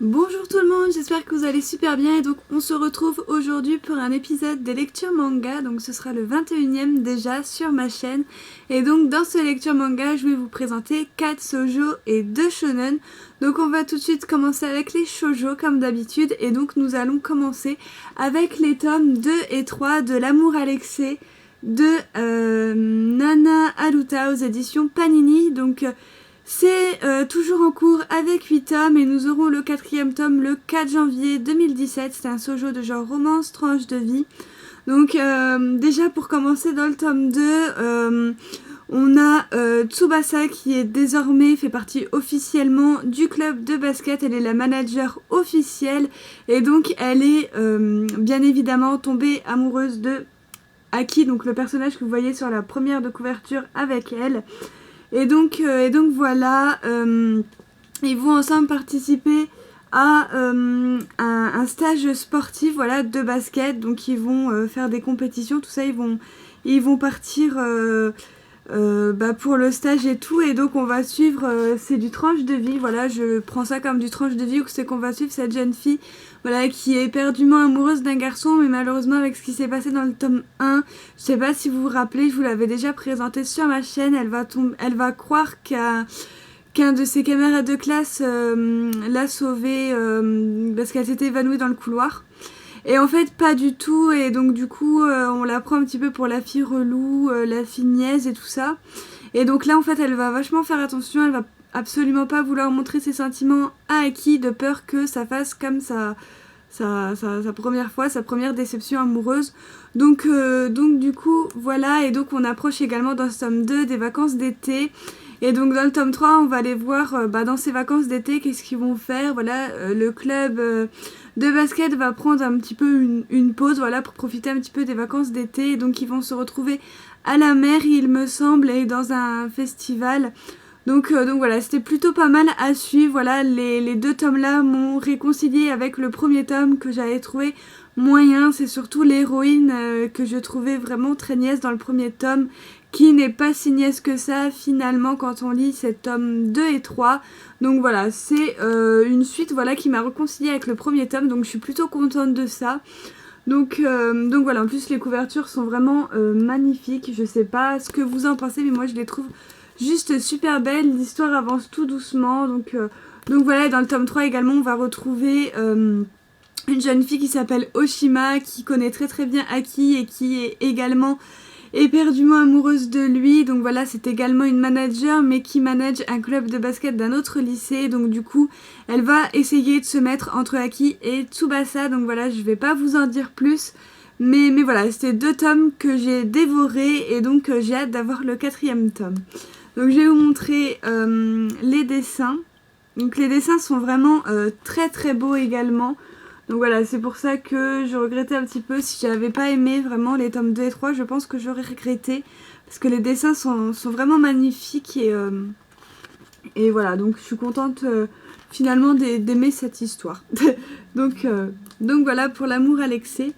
Bonjour tout le monde, j'espère que vous allez super bien et donc on se retrouve aujourd'hui pour un épisode des lectures manga, donc ce sera le 21e déjà sur ma chaîne. Et donc dans ce lecture manga, je vais vous présenter 4 shoujo et 2 shonen. Donc on va tout de suite commencer avec les shoujo comme d'habitude et donc nous allons commencer avec les tomes 2 et 3 de L'amour à l'excès de Nana Haruta aux éditions Panini. Donc c'est toujours en cours avec 8 tomes et nous aurons le 4e tome le 4 janvier 2017. C'est un shoujo de genre romance, tranche de vie. Donc déjà pour commencer dans le tome 2, on a Tsubasa qui est désormais fait partie officiellement du club de basket. Elle est la manager officielle et donc elle est bien évidemment tombée amoureuse de Aki, donc le personnage que vous voyez sur la première de couverture avec elle. Et donc voilà, ils vont ensemble participer à un stage sportif, voilà, de basket. Donc ils vont faire des compétitions, tout ça, ils vont partir pour le stage et tout. Et donc on va suivre, c'est du tranche de vie, voilà, je prends ça comme du tranche de vie, où c'est qu'on va suivre cette jeune fille, voilà, qui est éperdument amoureuse d'un garçon, mais malheureusement avec ce qui s'est passé dans le tome 1, je sais pas si vous vous rappelez, je vous l'avais déjà présenté sur ma chaîne, elle va croire qu'un de ses camarades de classe l'a sauvée parce qu'elle s'était évanouie dans le couloir. Et en fait pas du tout, et donc du coup on la prend un petit peu pour la fille relou, la fille niaise et tout ça. Et donc là en fait elle va vachement faire attention, elle va absolument pas vouloir montrer ses sentiments à Aki, de peur que ça fasse comme sa première fois, sa première déception amoureuse. Donc du coup voilà, et donc on approche également dans ce tome 2 des vacances d'été. Et donc dans le tome 3 on va aller voir dans ces vacances d'été qu'est-ce qu'ils vont faire. Voilà, le club de basket va prendre un petit peu une pause, voilà, pour profiter un petit peu des vacances d'été. Et donc ils vont se retrouver à la mer, il me semble, et dans un festival. Donc voilà, c'était plutôt pas mal à suivre. Voilà, les deux tomes là m'ont réconcilié avec le premier tome que j'avais trouvé moyen. C'est surtout l'héroïne que je trouvais vraiment très niaise dans le premier tome, qui n'est pas si niaise que ça finalement quand on lit ces tomes 2 et 3. Donc voilà, c'est une suite, voilà, qui m'a réconcilié avec le premier tome, donc je suis plutôt contente de ça. Donc voilà, en plus les couvertures sont vraiment magnifiques. Je sais pas ce que vous en pensez, mais moi je les trouve juste super belle, l'histoire avance tout doucement. Donc voilà, dans le tome 3 également on va retrouver une jeune fille qui s'appelle Oshima, qui connaît très très bien Aki et qui est également éperdument amoureuse de lui. Donc voilà, c'est également une manager, mais qui manage un club de basket d'un autre lycée. Donc du coup elle va essayer de se mettre entre Aki et Tsubasa. Donc voilà, je vais pas vous en dire plus, mais voilà, c'était 2 tomes que j'ai dévorés, et donc j'ai hâte d'avoir le 4e tome. Donc je vais vous montrer les dessins. Donc les dessins sont vraiment très très beaux également. Donc voilà, c'est pour ça que je regrettais un petit peu. Si j'avais pas aimé vraiment les tomes 2 et 3, je pense que j'aurais regretté. Parce que les dessins sont vraiment magnifiques, et voilà, donc je suis contente finalement d'aimer cette histoire. donc voilà pour L'amour à l'excès.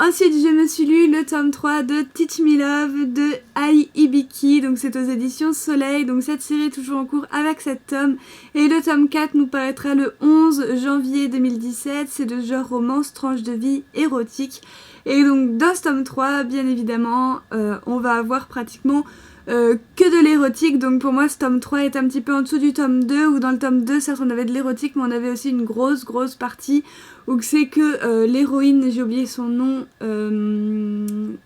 Ensuite, je me suis lu le tome 3 de Teach Me Love de Ai Hibiki, donc c'est aux éditions Soleil. Donc cette série est toujours en cours avec 7 tomes, et le tome 4 nous paraîtra le 11 janvier 2017. C'est de genre romance, tranche de vie, érotique. Et donc dans ce tome 3, bien évidemment, on va avoir pratiquement que de l'érotique. Donc pour moi ce tome 3 est un petit peu en dessous du tome 2, où dans le tome 2 certes on avait de l'érotique, mais on avait aussi une grosse partie où c'est que l'héroïne, j'ai oublié son nom,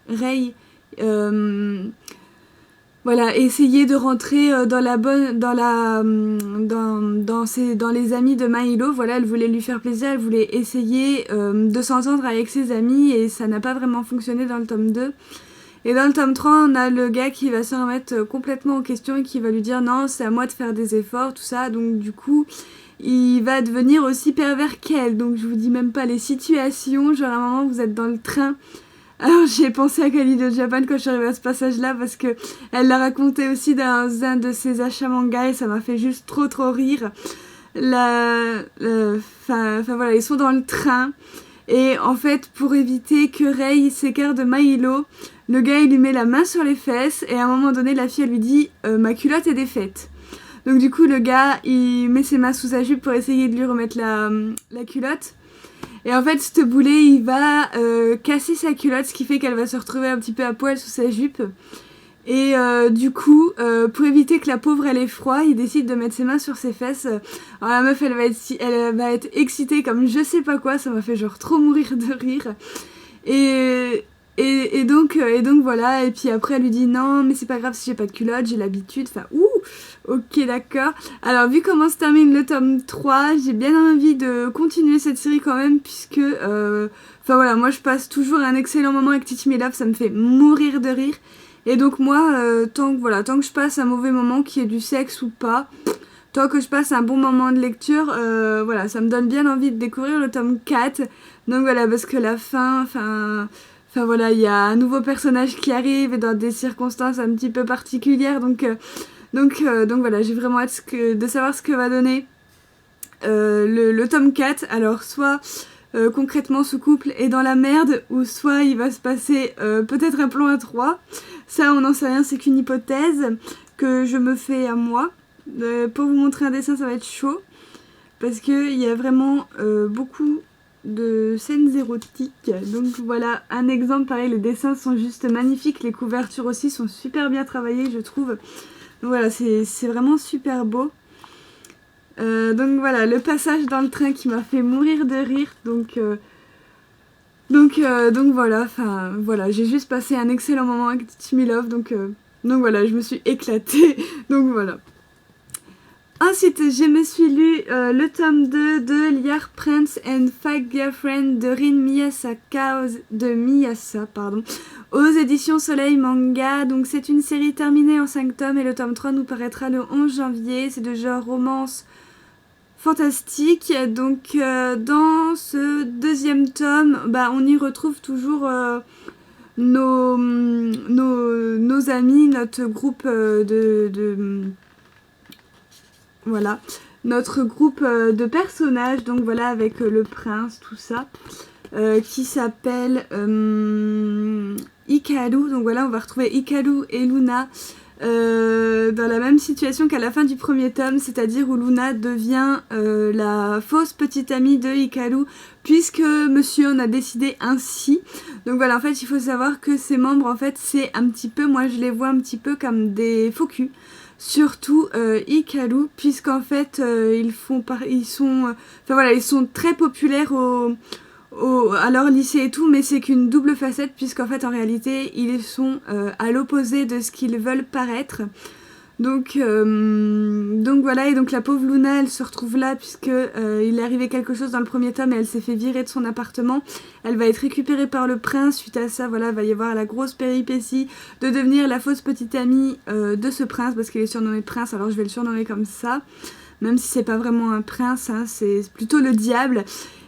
Rei, voilà, essayer de rentrer dans les amis de Mahiro. Voilà, elle voulait lui faire plaisir, elle voulait essayer de s'entendre avec ses amis, et ça n'a pas vraiment fonctionné dans le tome 2. Et dans le tome 3, on a le gars qui va se remettre complètement en question et qui va lui dire non, c'est à moi de faire des efforts, tout ça. Donc du coup, il va devenir aussi pervers qu'elle. Donc je vous dis même pas les situations. Genre à un moment, vous êtes dans le train. Alors j'ai pensé à Kali de Japan quand je suis arrivée à ce passage-là, parce que elle l'a raconté aussi dans un de ses achats manga, et ça m'a fait juste trop rire. Voilà, ils sont dans le train. Et en fait, pour éviter que Rei s'écarte de Mahiro, le gars il lui met la main sur les fesses, et à un moment donné la fille elle lui dit ma culotte est défaite. Donc du coup le gars il met ses mains sous sa jupe pour essayer de lui remettre la culotte. Et en fait ce boulet il va casser sa culotte, ce qui fait qu'elle va se retrouver un petit peu à poil sous sa jupe. Et du coup, pour éviter que la pauvre elle ait froid, il décide de mettre ses mains sur ses fesses. Alors la meuf elle va être excitée comme je sais pas quoi, ça m'a fait genre trop mourir de rire. Et donc voilà, et puis après elle lui dit non mais c'est pas grave si j'ai pas de culotte, j'ai l'habitude, enfin ok d'accord. Alors vu comment se termine le tome 3, j'ai bien envie de continuer cette série quand même puisque enfin voilà, moi je passe toujours un excellent moment avec Teach Me Love, ça me fait mourir de rire. Et donc moi, tant que je passe un mauvais moment, qu'il y ait du sexe ou pas, tant que je passe un bon moment de lecture, voilà, ça me donne bien envie de découvrir le tome 4. Donc voilà, parce que la fin, enfin voilà, il y a un nouveau personnage qui arrive et dans des circonstances un petit peu particulières. Donc voilà, j'ai vraiment hâte de savoir ce que va donner le tome 4. Alors soit concrètement ce couple est dans la merde, ou soit il va se passer peut-être un plan à 3. Ça on n'en sait rien, c'est qu'une hypothèse que je me fais à moi. Pour vous montrer un dessin ça va être chaud, parce qu'il y a vraiment beaucoup de scènes érotiques. Donc voilà un exemple, pareil les dessins sont juste magnifiques, les couvertures aussi sont super bien travaillées je trouve. Donc voilà, c'est vraiment super beau. Donc voilà, le passage dans le train qui m'a fait mourir de rire, donc voilà, enfin voilà, j'ai juste passé un excellent moment avec Teach Me Love, donc voilà, je me suis éclatée, donc voilà. Ensuite, je me suis lu le tome 2 de Liar Prince and Fake Girlfriend de Rin Miyasa, aux éditions Soleil Manga. Donc c'est une série terminée en 5 tomes et le tome 3 nous paraîtra le 11 janvier. C'est de genre romance fantastique. Donc dans ce deuxième tome, on y retrouve toujours nos amis, notre groupe voilà, notre groupe de personnages, donc voilà, avec le prince, tout ça, qui s'appelle Hikaru. Donc voilà, on va retrouver Hikaru et Luna dans la même situation qu'à la fin du premier tome, c'est-à-dire où Luna devient la fausse petite amie de Hikaru, puisque monsieur en a décidé ainsi. Donc voilà, en fait, il faut savoir que ces membres, en fait, c'est un petit peu, moi je les vois un petit peu comme des faux culs. Surtout Hikaru, puisqu'en fait ils sont très populaires à leur lycée et tout, mais c'est qu'une double facette, puisqu'en fait en réalité ils sont à l'opposé de ce qu'ils veulent paraître. Donc voilà, et donc la pauvre Luna elle se retrouve là puisque il est arrivé quelque chose dans le premier tome et elle s'est fait virer de son appartement. Elle va être récupérée par le prince. Suite à ça, voilà, va y avoir la grosse péripétie de devenir la fausse petite amie de ce prince, parce qu'il est surnommé prince, alors je vais le surnommer comme ça, même si c'est pas vraiment un prince, hein, c'est plutôt le diable.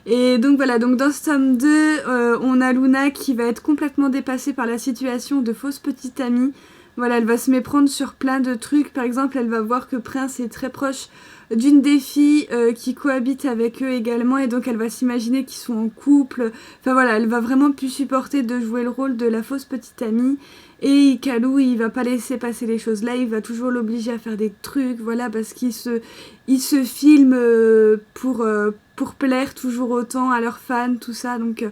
Et donc voilà, donc dans ce tome 2, on a Luna qui va être complètement dépassée par la situation de fausse petite amie. Voilà, elle va se méprendre sur plein de trucs. Par exemple, elle va voir que Prince est très proche d'une des filles qui cohabite avec eux également, et donc elle va s'imaginer qu'ils sont en couple. Enfin voilà, elle va vraiment plus supporter de jouer le rôle de la fausse petite amie. Et Hikaru, il va pas laisser passer les choses là, il va toujours l'obliger à faire des trucs, voilà, parce qu'il se filme pour plaire toujours autant à leurs fans, tout ça. Donc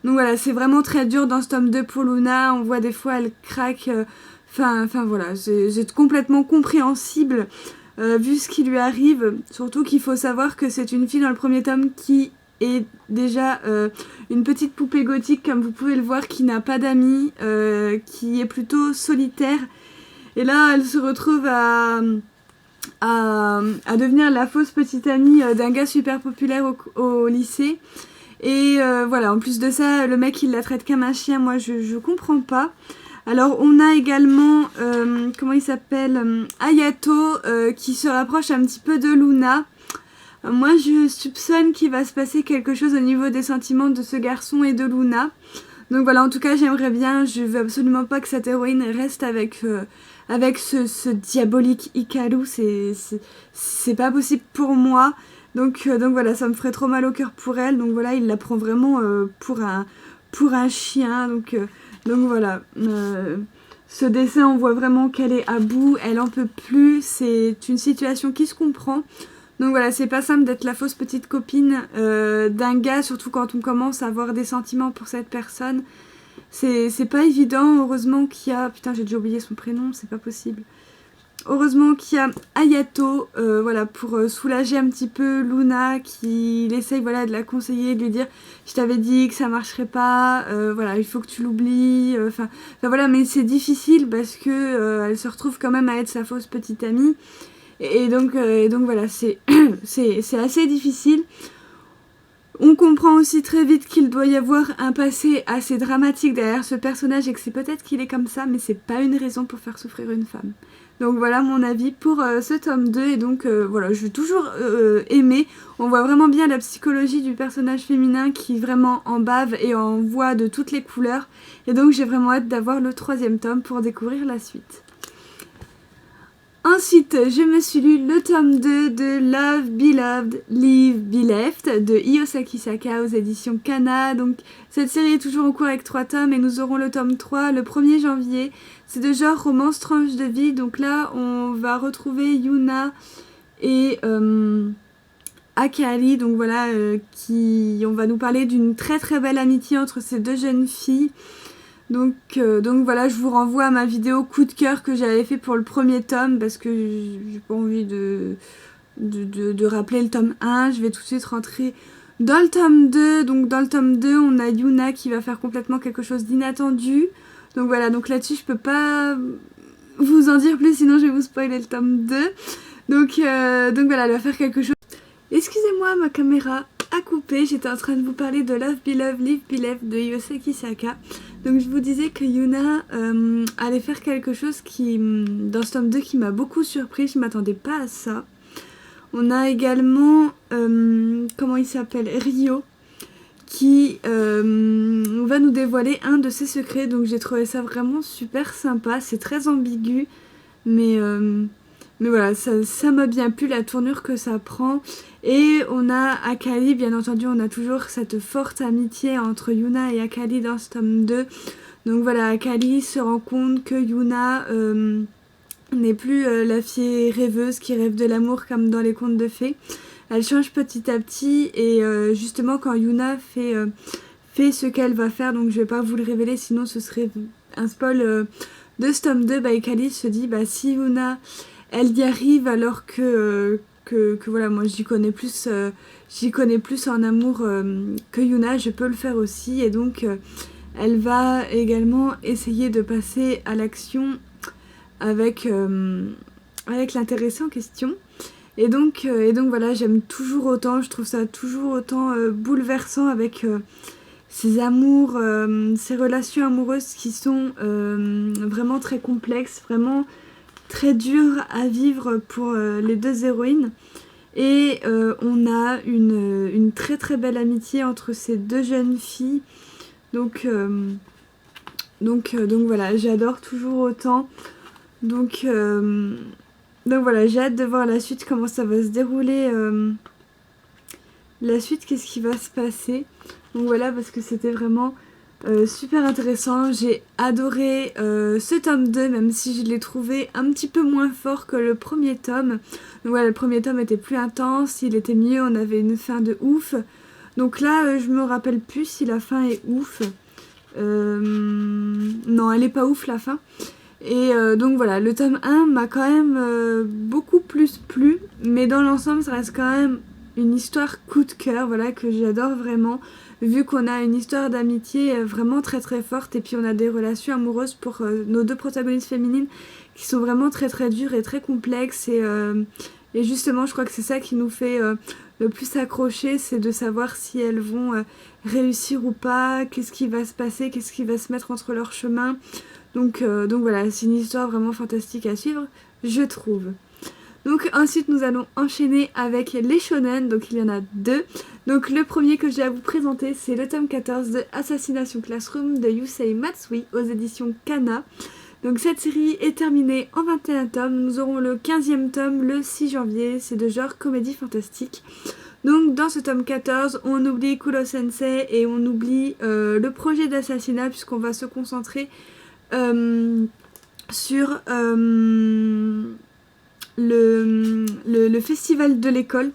voilà, c'est vraiment très dur dans ce tome 2 pour Luna. On voit des fois elle craque. Enfin voilà, c'est complètement compréhensible vu ce qui lui arrive. Surtout qu'il faut savoir que c'est une fille dans le premier tome qui est déjà une petite poupée gothique, comme vous pouvez le voir, qui n'a pas d'amis, qui est plutôt solitaire. Et là, elle se retrouve à devenir la fausse petite amie d'un gars super populaire au lycée. Et voilà, en plus de ça, le mec il la traite comme un chien, moi je comprends pas. Alors on a également, comment il s'appelle, Hayato, qui se rapproche un petit peu de Luna. Moi je soupçonne qu'il va se passer quelque chose au niveau des sentiments de ce garçon et de Luna. Donc voilà, en tout cas j'aimerais bien, je veux absolument pas que cette héroïne reste avec ce diabolique Hikaru, c'est pas possible pour moi. Donc voilà, ça me ferait trop mal au cœur pour elle. Donc voilà, il la prend vraiment pour un chien. Donc voilà, Ce dessin, on voit vraiment qu'elle est à bout, elle en peut plus, c'est une situation qui se comprend. Donc voilà, c'est pas simple d'être la fausse petite copine d'un gars, surtout quand on commence à avoir des sentiments pour cette personne. C'est pas évident, heureusement qu'il y a... Putain, j'ai déjà oublié son prénom, c'est pas possible. Heureusement qu'il y a Hayato, voilà, pour soulager un petit peu Luna, qui essaye, voilà, de la conseiller, de lui dire « Je t'avais dit que ça marcherait pas, voilà, il faut que tu l'oublies. » Enfin, voilà, mais c'est difficile parce que elle se retrouve quand même à être sa fausse petite amie. Et donc voilà, c'est assez difficile. On comprend aussi très vite qu'il doit y avoir un passé assez dramatique derrière ce personnage et que c'est peut-être qu'il est comme ça, mais c'est pas une raison pour faire souffrir une femme. Donc voilà mon avis pour ce tome 2 et donc voilà, je vais toujours aimer. On voit vraiment bien la psychologie du personnage féminin qui vraiment en bave et en voit de toutes les couleurs. Et donc j'ai vraiment hâte d'avoir le 3e tome pour découvrir la suite. Ensuite, je me suis lu le tome 2 de Love, Beloved, Leave, Be Left de Iyosaki Saka aux éditions Kana. Donc cette série est toujours en cours avec 3 tomes et nous aurons le tome 3 le 1er janvier. C'est de genre romance tranche de vie. Donc là, on va retrouver Yuna et Akali. Donc voilà, on va nous parler d'une très très belle amitié entre ces deux jeunes filles. Donc voilà, je vous renvoie à ma vidéo coup de cœur que j'avais fait pour le 1er tome parce que j'ai pas envie de rappeler le tome 1. Je vais tout de suite rentrer dans le tome 2. Donc dans le tome 2, on a Yuna qui va faire complètement quelque chose d'inattendu. Donc voilà, donc là-dessus, je peux pas vous en dire plus, sinon je vais vous spoiler le tome 2. Donc voilà, elle va faire quelque chose. Excusez-moi, ma caméra a coupé. J'étais en train de vous parler de Love, Beloved, Live, Be Left de Iyosaki Saka. Donc je vous disais que Yuna allait faire quelque chose qui, dans ce tome 2, qui m'a beaucoup surpris. Je m'attendais pas à ça. On a également, comment il s'appelle, Ryo, qui va nous dévoiler un de ses secrets. Donc j'ai trouvé ça vraiment super sympa. C'est très ambigu, mais voilà, ça m'a bien plu, la tournure que ça prend. Et on a Akali, bien entendu, on a toujours cette forte amitié entre Yuna et Akali dans ce tome 2. Donc voilà, Akali se rend compte que Yuna n'est plus la fille rêveuse qui rêve de l'amour comme dans les contes de fées. Elle change petit à petit et justement quand Yuna fait ce qu'elle va faire, donc je vais pas vous le révéler sinon ce serait un spoil de ce tome 2, Akali se dit si Yuna elle y arrive alors que voilà, moi j'y connais plus en amour que Yuna, je peux le faire aussi. Et donc elle va également essayer de passer à l'action avec l'intéressé en question. Et donc voilà, j'aime toujours autant, je trouve ça toujours autant bouleversant avec ces amours, ces relations amoureuses qui sont vraiment très complexes, vraiment très dur à vivre pour les deux héroïnes. Et on a une très très belle amitié entre ces deux jeunes filles. Donc voilà, j'adore toujours autant. Donc voilà, j'ai hâte de voir la suite, comment ça va se dérouler. La suite, qu'est-ce qui va se passer. Donc voilà, parce que c'était vraiment super intéressant. J'ai adoré ce tome 2, même si je l'ai trouvé un petit peu moins fort que le 1er tome. Donc voilà, le 1er tome était plus intense, il était mieux, on avait une fin de ouf. Donc là, je me rappelle plus si la fin est ouf. Non, elle est pas ouf la fin. Et donc voilà, le tome 1 m'a quand même beaucoup plus plu, mais dans l'ensemble, ça reste quand même une histoire coup de cœur, voilà, que j'adore vraiment. Vu qu'on a une histoire d'amitié vraiment très très forte et puis on a des relations amoureuses pour nos deux protagonistes féminines qui sont vraiment très très dures et très complexes et justement je crois que c'est ça qui nous fait le plus accrocher, c'est de savoir si elles vont réussir ou pas, qu'est-ce qui va se passer, qu'est-ce qui va se mettre entre leurs chemins. Donc voilà, c'est une histoire vraiment fantastique à suivre, je trouve. Donc ensuite nous allons enchaîner avec les shonen, donc il y en a 2. Donc le premier que j'ai à vous présenter c'est le tome 14 de Assassination Classroom de Yusei Matsui aux éditions Kana. Donc cette série est terminée en 21 tomes, nous aurons le 15e tome le 6 janvier, c'est de genre comédie fantastique. Donc dans ce tome 14 on oublie Kuro Sensei et on oublie le projet d'assassinat puisqu'on va se concentrer sur le festival de l'école.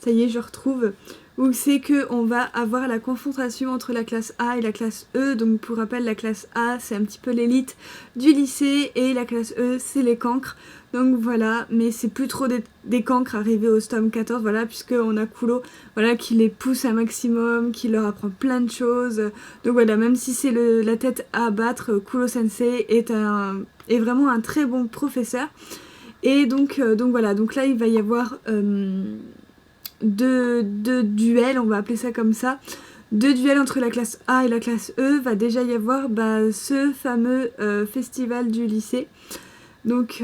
Ça y est, je retrouve. Où c'est qu'on va avoir la confrontation entre la classe A et la classe E. Donc pour rappel, la classe A c'est un petit peu l'élite du lycée et la classe E c'est les cancres. Donc voilà, mais c'est plus trop des cancres arrivés au tome 14, voilà, puisqu'on a Kulo, voilà, qui les pousse un maximum, qui leur apprend plein de choses. Donc voilà, même si c'est la tête à abattre, Kulo Sensei est vraiment un très bon professeur. Et donc voilà, donc là il va y avoir deux duels, on va appeler ça comme ça. Deux duels entre la classe A et la classe E, va déjà y avoir ce fameux festival du lycée. Donc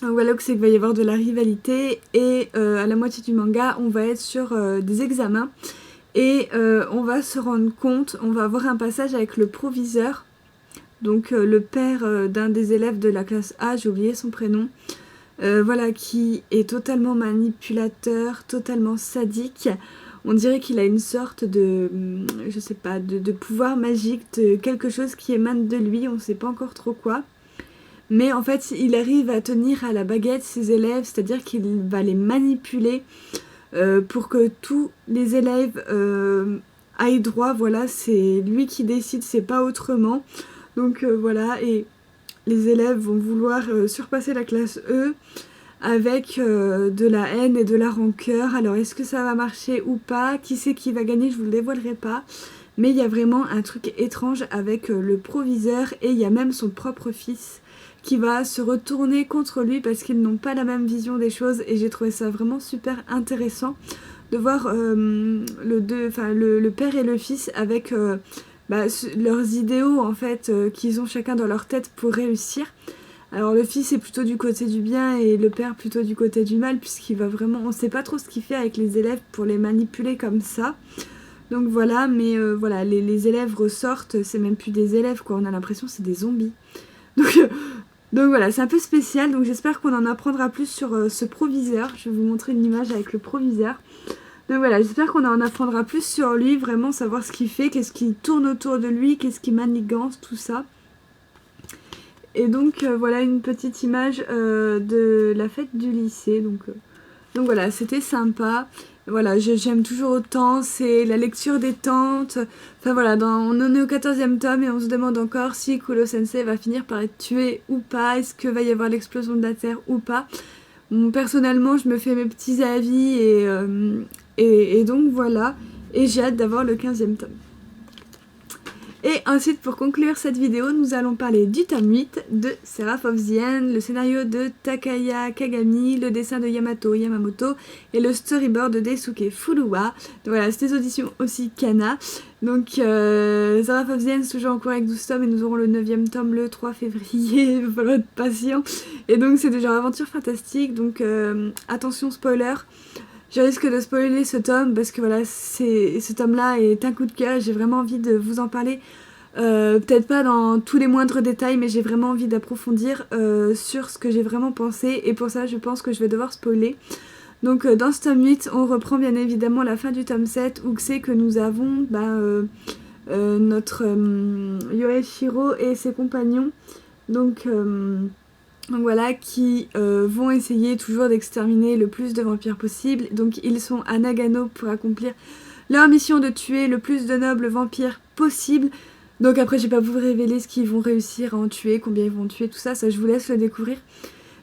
voilà, c'est qu'il va y avoir de la rivalité et à la moitié du manga, on va être sur des examens et on va se rendre compte, on va avoir un passage avec le proviseur, donc le père d'un des élèves de la classe A, j'ai oublié son prénom, voilà, qui est totalement manipulateur, totalement sadique. On dirait qu'il a une sorte de, je sais pas, de pouvoir magique, de quelque chose qui émane de lui, on sait pas encore trop quoi. Mais en fait, il arrive à tenir à la baguette ses élèves, c'est-à-dire qu'il va les manipuler pour que tous les élèves aillent droit. Voilà, c'est lui qui décide, c'est pas autrement. Donc voilà, et les élèves vont vouloir surpasser la classe E avec de la haine et de la rancœur. Alors est-ce que ça va marcher ou pas? Qui c'est qui va gagner? Je vous le dévoilerai pas. Mais il y a vraiment un truc étrange avec le proviseur et il y a même son propre fils qui va se retourner contre lui parce qu'ils n'ont pas la même vision des choses et j'ai trouvé ça vraiment super intéressant de voir le père et le fils avec leurs idéaux en fait qu'ils ont chacun dans leur tête pour réussir. Alors le fils est plutôt du côté du bien et le père plutôt du côté du mal puisqu'il va vraiment, on sait pas trop ce qu'il fait avec les élèves pour les manipuler comme ça. Donc voilà, mais voilà, les élèves ressortent, c'est même plus des élèves quoi, on a l'impression que c'est des zombies. Donc voilà, c'est un peu spécial, donc j'espère qu'on en apprendra plus sur ce proviseur. Je vais vous montrer une image avec le proviseur. Donc voilà, j'espère qu'on en apprendra plus sur lui, vraiment savoir ce qu'il fait, qu'est-ce qui tourne autour de lui, qu'est-ce qui manigance, tout ça. Et donc voilà une petite image de la fête du lycée, donc voilà, c'était sympa. Voilà, j'aime toujours autant, c'est la lecture des tantes. Enfin voilà, on en est au 14e tome et on se demande encore si Kulo Sensei va finir par être tué ou pas, est-ce que va y avoir l'explosion de la Terre ou pas. Bon, personnellement, je me fais mes petits avis et donc voilà, et j'ai hâte d'avoir le 15e tome. Et ensuite, pour conclure cette vidéo, nous allons parler du tome 8 de Seraph of the End, le scénario de Takaya Kagami, le dessin de Yamato Yamamoto et le storyboard de Daisuke Furuwa. Donc voilà, c'est des auditions aussi Kana. Donc Seraph of the End, c'est toujours en cours avec 12 tomes et nous aurons le 9e tome le 3 février, il va falloir être patient. Et donc c'est des genres aventure fantastique, donc attention spoiler. Je risque de spoiler ce tome parce que voilà, ce tome-là est un coup de cœur et j'ai vraiment envie de vous en parler. Peut-être pas dans tous les moindres détails, mais j'ai vraiment envie d'approfondir sur ce que j'ai vraiment pensé. Et pour ça, je pense que je vais devoir spoiler. Donc dans ce tome 8, on reprend bien évidemment la fin du tome 7 où c'est que nous avons notre Yoeshiro et ses compagnons. Donc voilà, qui vont essayer toujours d'exterminer le plus de vampires possible. Donc ils sont à Nagano pour accomplir leur mission de tuer le plus de nobles vampires possible. Donc après je vais pas vous révéler ce qu'ils vont réussir à en tuer, combien ils vont tuer, tout ça, ça je vous laisse le découvrir.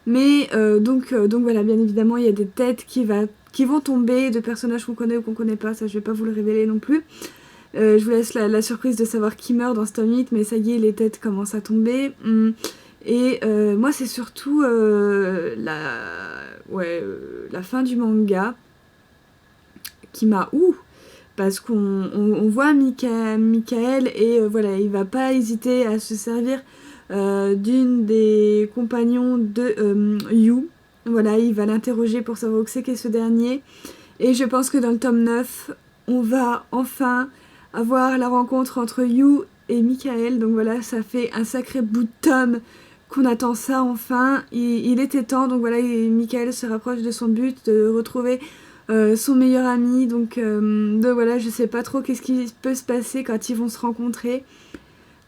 Mais donc voilà, bien évidemment il y a des têtes qui vont tomber, de personnages qu'on connaît ou qu'on connaît pas, ça je vais pas vous le révéler non plus. Je vous laisse la surprise de savoir qui meurt dans ce tome 8, mais ça y est, les têtes commencent à tomber. Et moi c'est surtout la fin du manga qui m'a parce qu'on voit Michael et voilà, il va pas hésiter à se servir d'une des compagnons de Yu. Voilà, il va l'interroger pour savoir où c'est qu'est ce dernier. Et je pense que dans le tome 9, on va enfin avoir la rencontre entre Yu et Michael. Donc voilà, ça fait un sacré bout de tome qu'on attend ça enfin. Il était temps, donc voilà, Michael se rapproche de son but, de retrouver son meilleur ami. Donc voilà, je sais pas trop qu'est-ce qui peut se passer quand ils vont se rencontrer.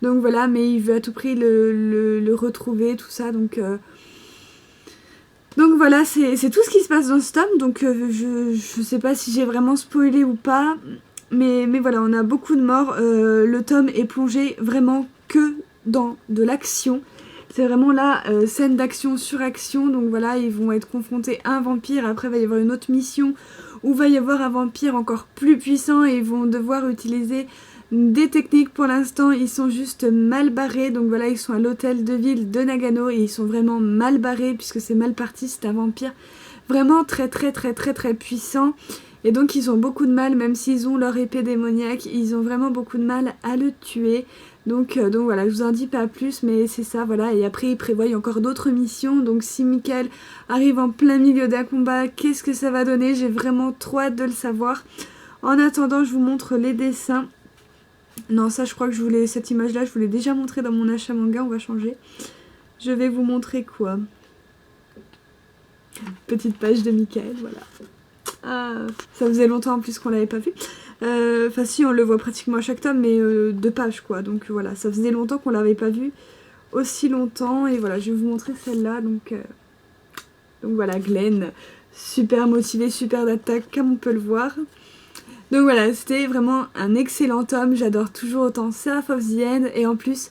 Donc voilà, mais il veut à tout prix le retrouver, tout ça, donc voilà, c'est tout ce qui se passe dans ce tome, donc je sais pas si j'ai vraiment spoilé ou pas, mais voilà, on a beaucoup de morts, le tome est plongé vraiment que dans de l'action. C'est vraiment là, scène d'action sur action, donc voilà, ils vont être confrontés à un vampire, après il va y avoir une autre mission où il va y avoir un vampire encore plus puissant et ils vont devoir utiliser des techniques. Pour l'instant ils sont juste mal barrés, donc voilà, ils sont à l'hôtel de ville de Nagano et ils sont vraiment mal barrés puisque c'est mal parti, c'est un vampire vraiment très puissant. Et donc ils ont beaucoup de mal, même s'ils ont leur épée démoniaque, ils ont vraiment beaucoup de mal à le tuer. Donc voilà, je vous en dis pas plus, mais c'est ça, voilà. Et après, ils prévoient encore d'autres missions. Donc si Michael arrive en plein milieu d'un combat, qu'est-ce que ça va donner? J'ai vraiment trop hâte de le savoir. En attendant, je vous montre les dessins. Non, ça, je crois que cette image-là, je vous l'ai déjà montrée dans mon achat manga. On va changer. Je vais vous montrer quoi? Petite page de Michael, voilà. Ah, ça faisait longtemps en plus qu'on l'avait pas vu. Enfin si, on le voit pratiquement à chaque tome, mais 2 pages quoi. Donc voilà, ça faisait longtemps qu'on l'avait pas vu aussi longtemps. Et voilà, je vais vous montrer celle-là. Donc voilà, Glenn, super motivé, super d'attaque, comme on peut le voir. Donc voilà, c'était vraiment un excellent tome. J'adore toujours autant Seraph of the End. Et en plus,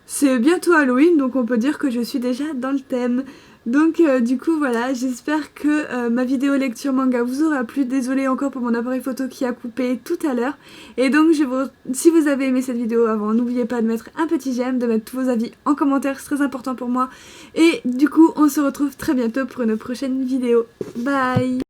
c'est bientôt Halloween, donc on peut dire que je suis déjà dans le thème. Donc du coup voilà, j'espère que ma vidéo lecture manga vous aura plu. Désolée encore pour mon appareil photo qui a coupé tout à l'heure. Et donc si vous avez aimé cette vidéo avant, n'oubliez pas de mettre un petit j'aime, de mettre tous vos avis en commentaire, c'est très important pour moi. Et du coup on se retrouve très bientôt pour une prochaine vidéo. Bye!